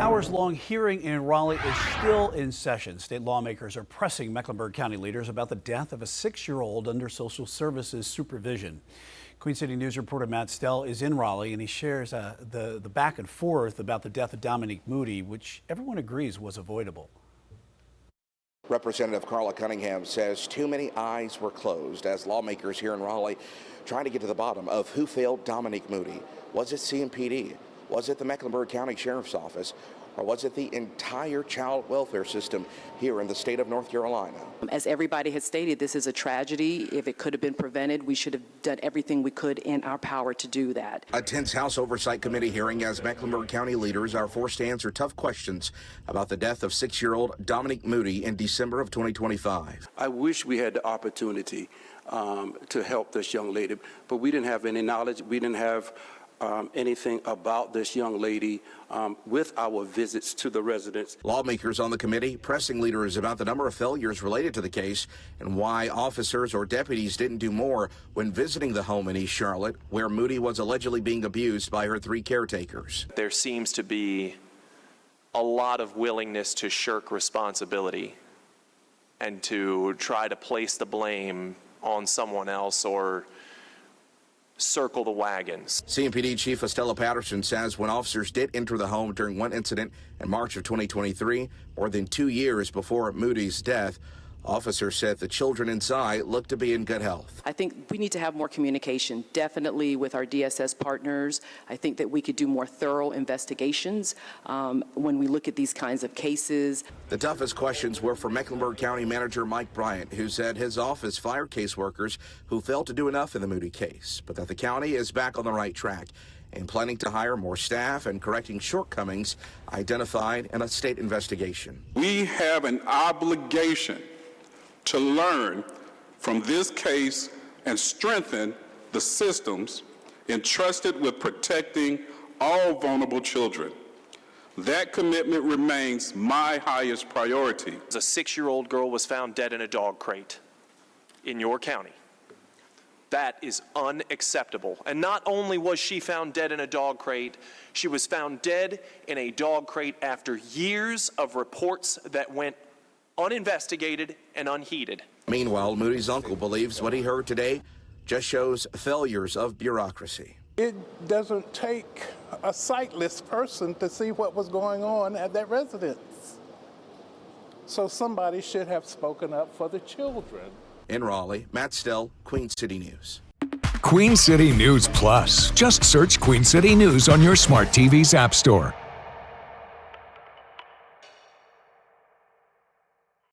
hours-long hearing in Raleigh is still in session. State lawmakers are pressing Mecklenburg County leaders about the death of a 6-year-old under social services supervision. Queen City News reporter Matt Stell is in Raleigh, and he shares the back and forth about the death of Dominique Moody, which everyone agrees was avoidable. Representative Carla Cunningham says too many eyes were closed as lawmakers here in Raleigh trying to get to the bottom of who failed Dominique Moody. Was it CMPD? Was it the Mecklenburg County Sheriff's Office? Or was it the entire child welfare system here in the state of North Carolina? As everybody has stated, this is a tragedy. If it could have been prevented, we should have done everything we could in our power to do that. A tense House Oversight Committee hearing as Mecklenburg County leaders are forced to answer tough questions about the death of 6-year-old Dominique Moody in December of 2025. I wish we had the opportunity to help this young lady, but we didn't have any knowledge. We didn't have anything about this young lady with our visits to the residents. Lawmakers on the committee pressing leaders about the number of failures related to the case and why officers or deputies didn't do more when visiting the home in East Charlotte, where Moody was allegedly being abused by her 3 caretakers. There seems to be a lot of willingness to shirk responsibility and to try to place the blame on someone else or circle the wagons. CMPD Chief Estella Patterson says when officers did enter the home during one incident in March of 2023, more than 2 years before Moody's death, officers said the children inside looked to be in good health. I think we need to have more communication, definitely with our DSS partners. I think that we could do more thorough investigations when we look at these kinds of cases. The toughest questions were for Mecklenburg County Manager Mike Bryant, who said his office fired caseworkers who failed to do enough in the Moody case, but that the county is back on the right track and planning to hire more staff and correcting shortcomings identified in a state investigation. We have an obligation to learn from this case and strengthen the systems entrusted with protecting all vulnerable children. That commitment remains my highest priority. A 6-year-old girl was found dead in a dog crate in your county. That is unacceptable. And not only was she found dead in a dog crate, she was found dead in a dog crate after years of reports that went uninvestigated and unheeded. Meanwhile, Moody's uncle believes what he heard today just shows failures of bureaucracy. It doesn't take a sightless person to see what was going on at that residence. So somebody should have spoken up for the children. In Raleigh, Matt Stell, Queen City News. Queen City News Plus. Just search Queen City News on your smart TV's app store.